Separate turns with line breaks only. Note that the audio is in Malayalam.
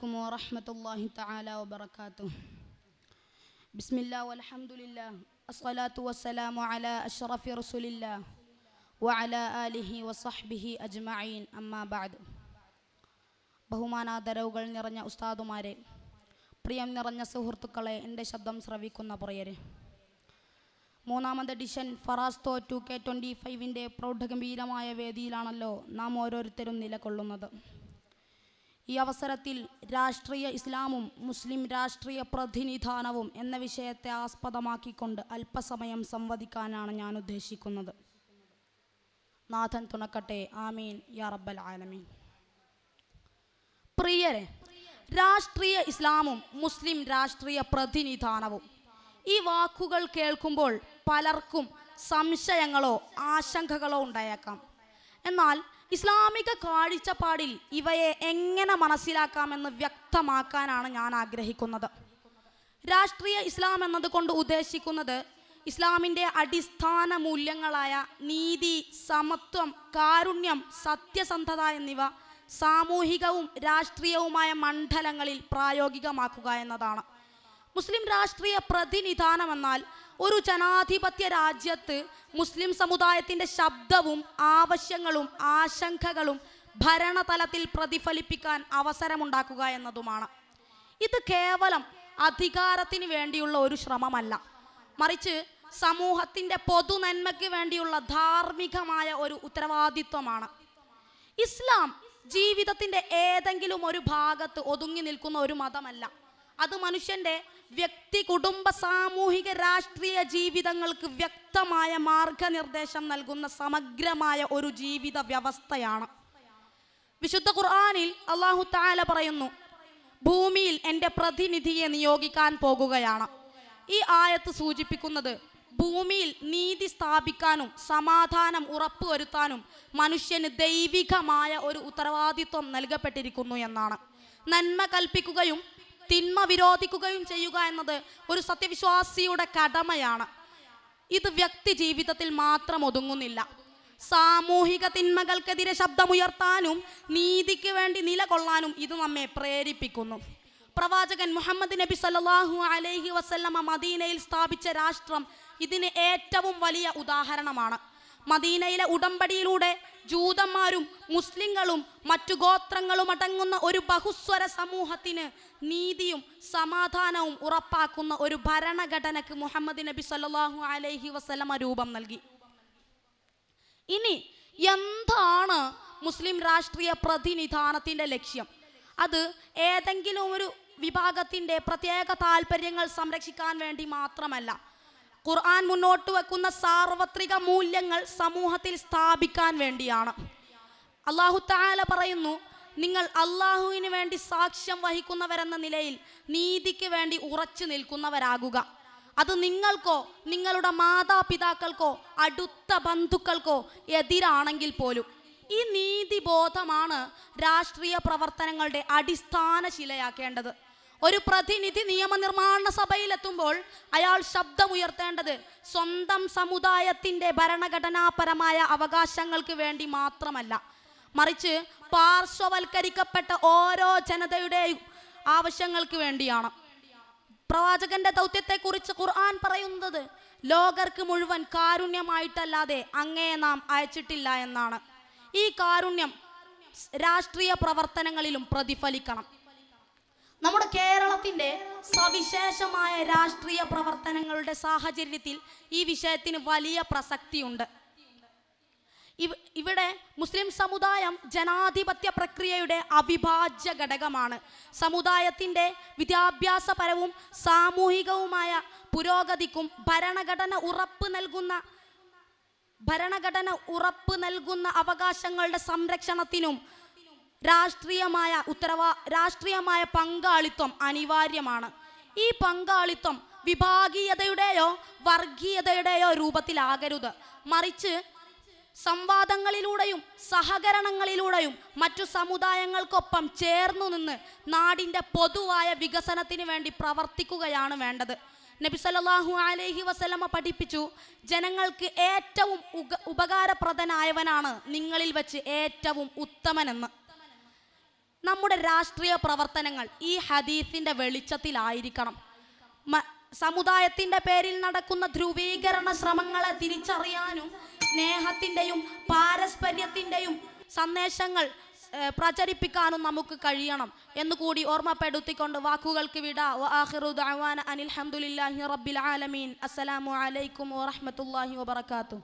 عليكم ورحمة الله تعالى وبركاته. بسم الله والحمد لله الصلاة والسلام على أشرف رسول الله وعلى آله وصحبه أجمعين أما بعد. ബഹുമാനാദരവുകൾ നിറഞ്ഞ ഉസ്താദുമാരെ, പ്രിയം നിറഞ്ഞ സുഹൃത്തുക്കളെ, എൻ്റെ ശബ്ദം ശ്രവിക്കുന്ന പ്രിയരെ, മൂന്നാമത് എഡിഷൻ ഫറാസ്തോ 2K25 പ്രൗഢഗംഭീരമായ വേദിയിലാണല്ലോ നാം ഓരോരുത്തരും നിലകൊള്ളുന്നത്. ഈ അവസരത്തിൽ രാഷ്ട്രീയ ഇസ്ലാമും മുസ്ലിം രാഷ്ട്രീയ പ്രതിനിധാനവും എന്ന വിഷയത്തെ ആസ്പദമാക്കിക്കൊണ്ട് അല്പസമയം സംവദിക്കാനാണ് ഞാൻ ഉദ്ദേശിക്കുന്നത്. നാഥൻ തുണക്കട്ടെ, ആമീൻ യാ റബ്ബൽ ആലമീൻ. പ്രിയരെ, രാഷ്ട്രീയ ഇസ്ലാമും മുസ്ലിം രാഷ്ട്രീയ പ്രതിനിധാനവും, ഈ വാക്കുകൾ കേൾക്കുമ്പോൾ പലർക്കും സംശയങ്ങളോ ആശങ്കകളോ ഉണ്ടായേക്കാം. എന്നാൽ ഇസ്ലാമിക കാഴ്ചപ്പാടിൽ ഇവയെ എങ്ങനെ മനസ്സിലാക്കാമെന്ന് വ്യക്തമാക്കാനാണ് ഞാൻ ആഗ്രഹിക്കുന്നത്. രാഷ്ട്രീയ ഇസ്ലാം എന്നതുകൊണ്ട് ഉദ്ദേശിക്കുന്നത് ഇസ്ലാമിൻ്റെ അടിസ്ഥാന മൂല്യങ്ങളായ നീതി, സമത്വം, കാരുണ്യം, സത്യസന്ധത എന്നിവ സാമൂഹികവും രാഷ്ട്രീയവുമായ മണ്ഡലങ്ങളിൽ പ്രായോഗികമാക്കുക എന്നതാണ്. മുസ്ലിം രാഷ്ട്രീയ പ്രതിനിധാനം എന്നാൽ ഒരു ജനാധിപത്യ രാജ്യത്ത് മുസ്ലിം സമുദായത്തിൻ്റെ ശബ്ദവും ആവശ്യങ്ങളും ആശങ്കകളും ഭരണതലത്തിൽ പ്രതിഫലിപ്പിക്കാൻ അവസരമുണ്ടാക്കുക എന്നതുമാണ്. ഇത് കേവലം അധികാരത്തിന് വേണ്ടിയുള്ള ഒരു ശ്രമമല്ല, മറിച്ച് സമൂഹത്തിൻ്റെ പൊതുനന്മയ്ക്ക് വേണ്ടിയുള്ള ധാർമ്മികമായ ഒരു ഉത്തരവാദിത്വമാണ്. ഇസ്ലാം ജീവിതത്തിൻ്റെ ഏതെങ്കിലും ഒരു ഭാഗത്ത് ഒതുങ്ങി നിൽക്കുന്ന ഒരു മതമല്ല. അത് മനുഷ്യൻ്റെ വ്യക്തി, കുടുംബ, സാമൂഹിക, രാഷ്ട്രീയ ജീവിതങ്ങൾക്ക് വ്യക്തമായ മാർഗനിർദ്ദേശം നൽകുന്ന സമഗ്രമായ ഒരു ജീവിത വ്യവസ്ഥയാണ്. വിശുദ്ധ ഖുർആനിൽ അല്ലാഹു തആല പറയുന്നു, ഭൂമിയിൽ എൻ്റെ പ്രതിനിധിയെ നിയോഗിക്കാൻ പോകുകയാണ്. ഈ ആയത്ത് സൂചിപ്പിക്കുന്നത് ഭൂമിയിൽ നീതി സ്ഥാപിക്കാനും സമാധാനം ഉറപ്പുവരുത്താനും മനുഷ്യന് ദൈവികമായ ഒരു ഉത്തരവാദിത്വം നൽകപ്പെട്ടിരിക്കുന്നു എന്നാണ്. നന്മ കൽപ്പിക്കുകയും തിന്മ വിരോധിക്കുകയും ചെയ്യുക എന്നത് ഒരു സത്യവിശ്വാസിയുടെ കടമയാണ്. ഇത് വ്യക്തി ജീവിതത്തിൽ മാത്രം ഒതുങ്ങുന്നില്ല. സാമൂഹിക തിന്മകൾക്കെതിരെ ശബ്ദമുയർത്താനും നീതിക്ക് വേണ്ടി നിലകൊള്ളാനും ഇത് നമ്മെ പ്രേരിപ്പിക്കുന്നു. പ്രവാചകൻ മുഹമ്മദ് നബി സല്ലല്ലാഹു അലൈഹി വസല്ലമ മദീനയിൽ സ്ഥാപിച്ച രാഷ്ട്രം ഇതിന് ഏറ്റവും വലിയ ഉദാഹരണമാണ്. മദീനയിലെ ഉടമ്പടിയിലൂടെ ജൂതന്മാരും മുസ്ലിങ്ങളും മറ്റു ഗോത്രങ്ങളും അടങ്ങുന്ന ഒരു ബഹുസ്വര സമൂഹത്തിന് നീതിയും സമാധാനവും ഉറപ്പാക്കുന്ന ഒരു ഭരണഘടനയ്ക്ക് മുഹമ്മദ് നബി സല്ലല്ലാഹു അലൈഹി വസല്ലമ രൂപം നൽകി. ഇനി എന്താണ് മുസ്ലിം രാഷ്ട്രീയ പ്രതിനിധാനത്തിൻ്റെ ലക്ഷ്യം? അത് ഏതെങ്കിലും ഒരു വിഭാഗത്തിൻ്റെ പ്രത്യേക താല്പര്യങ്ങൾ സംരക്ഷിക്കാൻ വേണ്ടി മാത്രമല്ല, ഖുർആൻ മുന്നോട്ട് വെക്കുന്ന സാർവത്രിക മൂല്യങ്ങൾ സമൂഹത്തിൽ സ്ഥാപിക്കാൻ വേണ്ടിയാണ്. അല്ലാഹു തആല പറയുന്നു, നിങ്ങൾ അല്ലാഹുവിന് വേണ്ടി സാക്ഷ്യം വഹിക്കുന്നവരെന്ന നിലയിൽ നീതിക്ക് വേണ്ടി ഉറച്ചു നിൽക്കുന്നവരാകുക. അത് നിങ്ങൾക്കോ നിങ്ങളുടെ മാതാപിതാക്കൾക്കോ അടുത്ത ബന്ധുക്കൾക്കോ എതിരാണെങ്കിൽ പോലും. ഈ നീതിബോധമാണ് രാഷ്ട്രീയ പ്രവർത്തനങ്ങളുടെ അടിസ്ഥാന ശിലയാക്കേണ്ടത്. ഒരു പ്രതിനിധി നിയമനിർമ്മാണ സഭയിലെത്തുമ്പോൾ അയാൾ ശബ്ദമുയർത്തേണ്ടത് സ്വന്തം സമുദായത്തിൻ്റെ ഭരണഘടനാപരമായ അവകാശങ്ങൾക്ക് വേണ്ടി മാത്രമല്ല, മറിച്ച് പാർശ്വവൽക്കരിക്കപ്പെട്ട ഓരോ ജനതയുടെയും ആവശ്യങ്ങൾക്ക് വേണ്ടിയാണ്. പ്രവാചകന്റെ ദൗത്യത്തെക്കുറിച്ച് ഖുർആൻ പറയുന്നത് ലോകർക്ക് മുഴുവൻ കാരുണ്യമായിട്ടല്ലാതെ അങ്ങയെ നാം അയച്ചിട്ടില്ല എന്നാണ്. ഈ കാരുണ്യം രാഷ്ട്രീയ പ്രവർത്തനങ്ങളിലും പ്രതിഫലിക്കണം. നമ്മുടെ കേരളത്തിൻ്റെ സവിശേഷമായ രാഷ്ട്രീയ പ്രവർത്തനങ്ങളുടെ സാഹചര്യത്തിൽ ഈ വിഷയത്തിന് വലിയ പ്രസക്തിയുണ്ട്. ഇവിടെ മുസ്ലിം സമുദായം ജനാധിപത്യ പ്രക്രിയയുടെ അവിഭാജ്യ ഘടകമാണ്. സമുദായത്തിൻ്റെ വിദ്യാഭ്യാസപരവും സാമൂഹികവുമായ പുരോഗതിക്കും ഭരണഘടന ഉറപ്പ് നൽകുന്ന അവകാശങ്ങളുടെ സംരക്ഷണത്തിനും രാഷ്ട്രീയമായ പങ്കാളിത്തം അനിവാര്യമാണ്. ഈ പങ്കാളിത്തം വിഭാഗീയതയുടെയോ വർഗീയതയുടെയോ രൂപത്തിലാകരുത്, മറിച്ച് സംവാദങ്ങളിലൂടെയും സഹകരണങ്ങളിലൂടെയും മറ്റു സമുദായങ്ങൾക്കൊപ്പം ചേർന്നു നിന്ന് നാടിൻ്റെ പൊതുവായ വികസനത്തിന് വേണ്ടി പ്രവർത്തിക്കുകയാണ് വേണ്ടത്. നബി സല്ലല്ലാഹു അലൈഹി വസല്ലമ പഠിപ്പിച്ചു, ജനങ്ങൾക്ക് ഏറ്റവും ഉപകാരപ്രദനായവനാണ് നിങ്ങളിൽ വെച്ച് ഏറ്റവും ഉത്തമനെന്ന്. നമ്മുടെ രാഷ്ട്രീയ പ്രവർത്തനങ്ങൾ ഈ ഹദീസിൻ്റെ വെളിച്ചത്തിലായിരിക്കണം. സമുദായത്തിൻ്റെ പേരിൽ നടക്കുന്ന ധ്രുവീകരണ ശ്രമങ്ങളെ തിരിച്ചറിയാനും സ്നേഹത്തിൻ്റെയും പാരസ്പര്യത്തിൻ്റെയും സന്ദേശങ്ങൾ പ്രചരിപ്പിക്കാനും നമുക്ക് കഴിയണം എന്നുകൂടി ഓർമ്മപ്പെടുത്തിക്കൊണ്ട് വാക്കുകൾക്ക് വിട. വആഖിറു ദഅവാന അനിൽ ഹംദുലില്ലാഹി റബ്ബിൽ ആലമീൻ. അസ്സലാമു അലൈക്കും വറഹ്മത്തുള്ളാഹി വബറകാതുഹു.